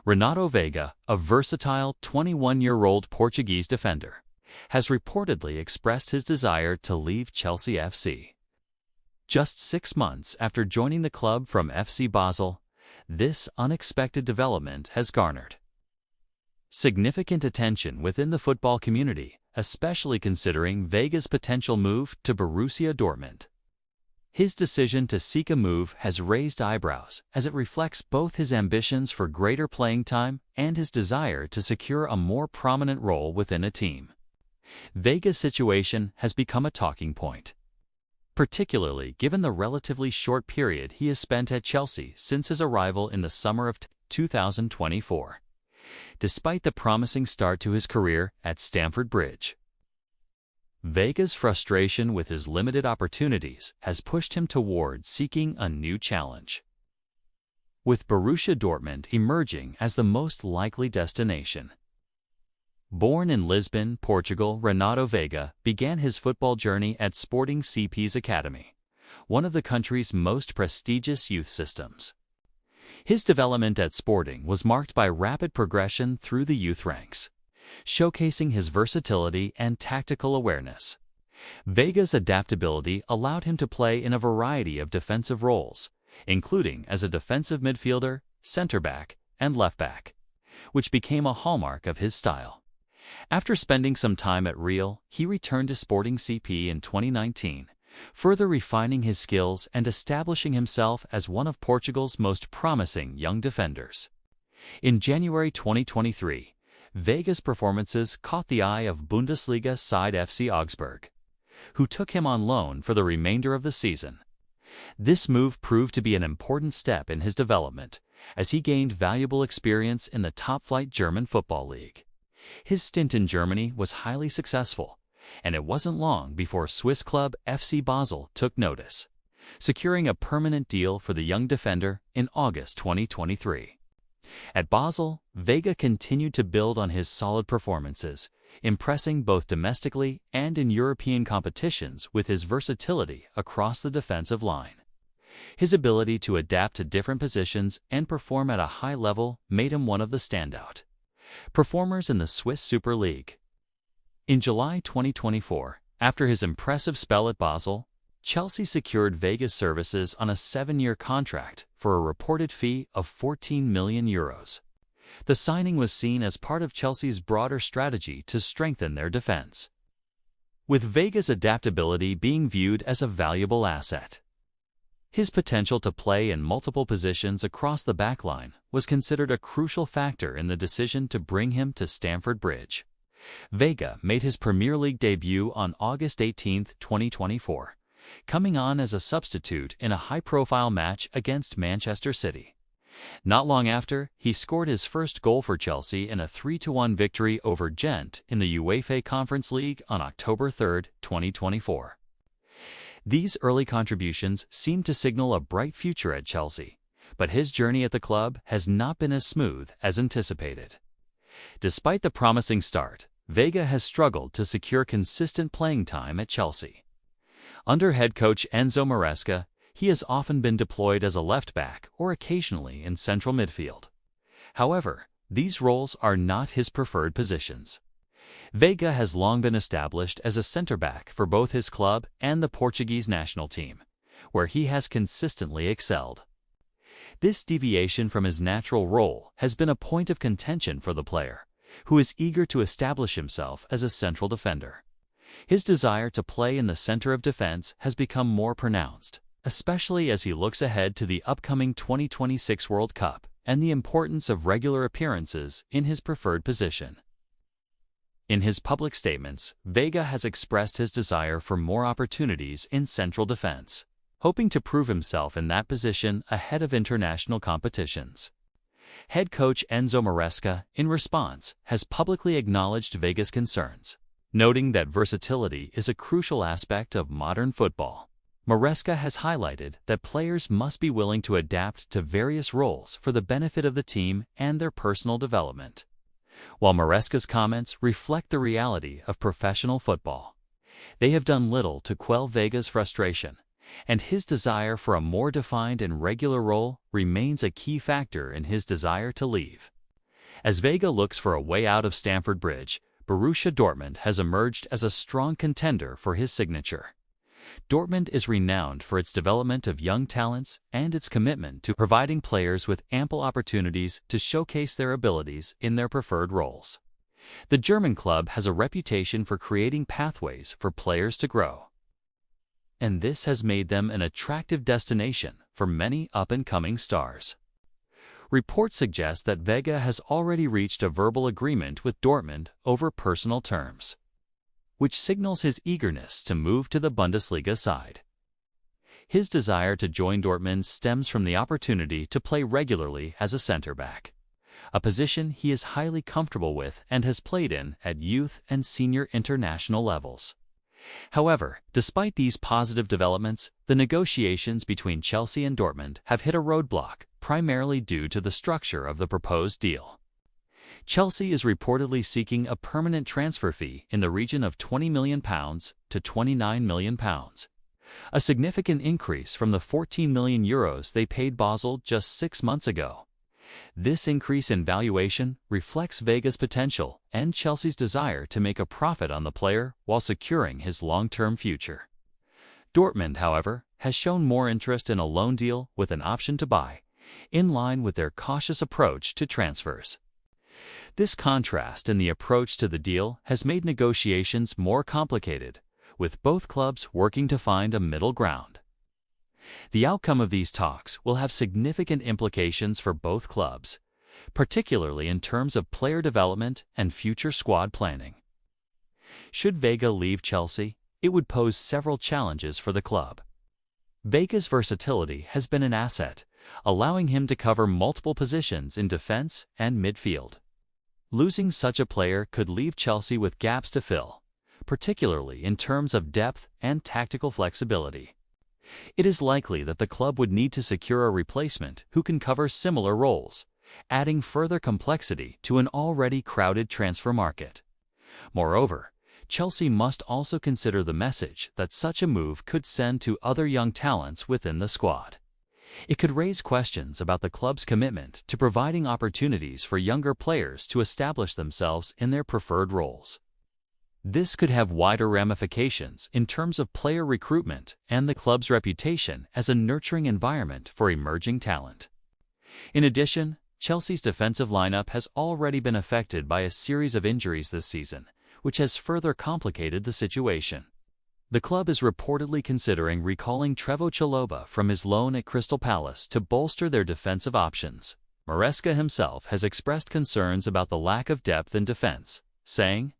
Renato Veiga, a versatile 21-year-old Portuguese defender, has reportedly expressed his desire to leave Chelsea FC. Just 6 months after joining the club from FC Basel, this unexpected development has garnered significant attention within the football community, especially considering Veiga's potential move to Borussia Dortmund. His decision to seek a move has raised eyebrows as it reflects both his ambitions for greater playing time and his desire to secure a more prominent role within a team. Veiga's situation has become a talking point, particularly given the relatively short period he has spent at Chelsea since his arrival in the summer of 2024. Despite the promising start to his career at Stamford Bridge, Veiga's frustration with his limited opportunities has pushed him toward seeking a new challenge, with Borussia Dortmund emerging as the most likely destination. Born in Lisbon, Portugal, Renato Veiga began his football journey at Sporting CP's Academy, one of the country's most prestigious youth systems. His development at Sporting was marked by rapid progression through the youth ranks, showcasing his versatility and tactical awareness. Veiga's adaptability allowed him to play in a variety of defensive roles, including as a defensive midfielder, center-back, and left-back, which became a hallmark of his style. After spending some time at Real, he returned to Sporting CP in 2019, further refining his skills and establishing himself as one of Portugal's most promising young defenders. In January 2023, Veiga's performances caught the eye of Bundesliga side FC Augsburg, who took him on loan for the remainder of the season. This move proved to be an important step in his development, as he gained valuable experience in the top-flight German football league. His stint in Germany was highly successful, and it wasn't long before Swiss club FC Basel took notice, securing a permanent deal for the young defender in August 2023. At Basel, Veiga continued to build on his solid performances, impressing both domestically and in European competitions with his versatility across the defensive line. His ability to adapt to different positions and perform at a high level made him one of the standout performers in the Swiss Super League. In July 2024, after his impressive spell at Basel, Chelsea secured Veiga's services on a 7-year contract for a reported fee of €14 million. The signing was seen as part of Chelsea's broader strategy to strengthen their defense, with Veiga's adaptability being viewed as a valuable asset. His potential to play in multiple positions across the backline was considered a crucial factor in the decision to bring him to Stamford Bridge. Veiga made his Premier League debut on August 18, 2024, coming on as a substitute in a high-profile match against Manchester City. Not long after, he scored his first goal for Chelsea in a 3-1 victory over Gent in the UEFA Conference League on October 3, 2024. These early contributions seem to signal a bright future at Chelsea, but his journey at the club has not been as smooth as anticipated. Despite the promising start, Veiga has struggled to secure consistent playing time at Chelsea. Under head coach Enzo Maresca, he has often been deployed as a left-back or occasionally in central midfield. However, these roles are not his preferred positions. Veiga has long been established as a center-back for both his club and the Portuguese national team, where he has consistently excelled. This deviation from his natural role has been a point of contention for the player, who is eager to establish himself as a central defender. His desire to play in the center of defense has become more pronounced, especially as he looks ahead to the upcoming 2026 World Cup and the importance of regular appearances in his preferred position. In his public statements, Veiga has expressed his desire for more opportunities in central defense, hoping to prove himself in that position ahead of international competitions. Head coach Enzo Maresca, in response, has publicly acknowledged Veiga's concerns, noting that versatility is a crucial aspect of modern football. Maresca has highlighted that players must be willing to adapt to various roles for the benefit of the team and their personal development. While Maresca's comments reflect the reality of professional football, they have done little to quell Veiga's frustration, and his desire for a more defined and regular role remains a key factor in his desire to leave. As Veiga looks for a way out of Stamford Bridge, Borussia Dortmund has emerged as a strong contender for his signature. Dortmund is renowned for its development of young talents and its commitment to providing players with ample opportunities to showcase their abilities in their preferred roles. The German club has a reputation for creating pathways for players to grow, and this has made them an attractive destination for many up-and-coming stars. Reports suggest that Veiga has already reached a verbal agreement with Dortmund over personal terms, which signals his eagerness to move to the Bundesliga side. His desire to join Dortmund stems from the opportunity to play regularly as a center-back, a position he is highly comfortable with and has played in at youth and senior international levels. However, despite these positive developments, the negotiations between Chelsea and Dortmund have hit a roadblock, primarily due to the structure of the proposed deal. Chelsea is reportedly seeking a permanent transfer fee in the region of £20 million to £29 million, a significant increase from the €14 million they paid Basel just 6 months ago. This increase in valuation reflects Veiga's potential and Chelsea's desire to make a profit on the player while securing his long-term future. Dortmund, however, has shown more interest in a loan deal with an option to buy, in line with their cautious approach to transfers. This contrast in the approach to the deal has made negotiations more complicated, with both clubs working to find a middle ground. The outcome of these talks will have significant implications for both clubs, particularly in terms of player development and future squad planning. Should Veiga leave Chelsea, it would pose several challenges for the club. Veiga's versatility has been an asset, allowing him to cover multiple positions in defense and midfield. Losing such a player could leave Chelsea with gaps to fill, particularly in terms of depth and tactical flexibility. It is likely that the club would need to secure a replacement who can cover similar roles, adding further complexity to an already crowded transfer market. Moreover, Chelsea must also consider the message that such a move could send to other young talents within the squad. It could raise questions about the club's commitment to providing opportunities for younger players to establish themselves in their preferred roles. This could have wider ramifications in terms of player recruitment and the club's reputation as a nurturing environment for emerging talent. In addition, Chelsea's defensive lineup has already been affected by a series of injuries this season, which has further complicated the situation. The club is reportedly considering recalling Trevoh Chalobah from his loan at Crystal Palace to bolster their defensive options. Maresca himself has expressed concerns about the lack of depth in defense, saying,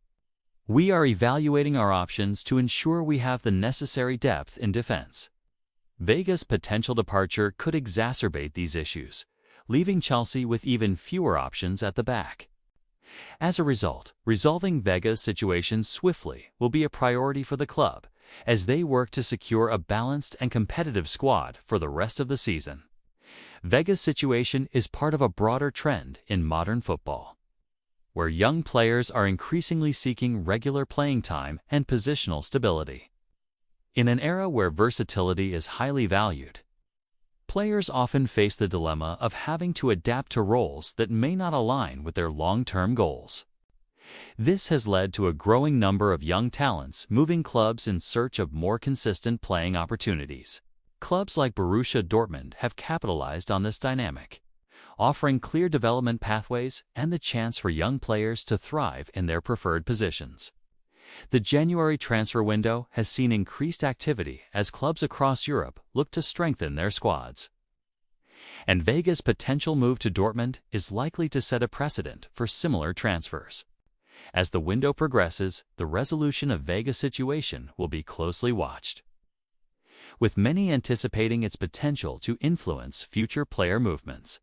"We are evaluating our options to ensure we have the necessary depth in defense." Veiga's potential departure could exacerbate these issues, leaving Chelsea with even fewer options at the back. As a result, resolving Veiga's situation swiftly will be a priority for the club as they work to secure a balanced and competitive squad for the rest of the season. Veiga's situation is part of a broader trend in modern football, where young players are increasingly seeking regular playing time and positional stability. In an era where versatility is highly valued, players often face the dilemma of having to adapt to roles that may not align with their long-term goals. This has led to a growing number of young talents moving clubs in search of more consistent playing opportunities. Clubs like Borussia Dortmund have capitalized on this dynamic, offering clear development pathways and the chance for young players to thrive in their preferred positions. The January transfer window has seen increased activity as clubs across Europe look to strengthen their squads. And Veiga's potential move to Dortmund is likely to set a precedent for similar transfers. As the window progresses, the resolution of Veiga's situation will be closely watched, with many anticipating its potential to influence future player movements.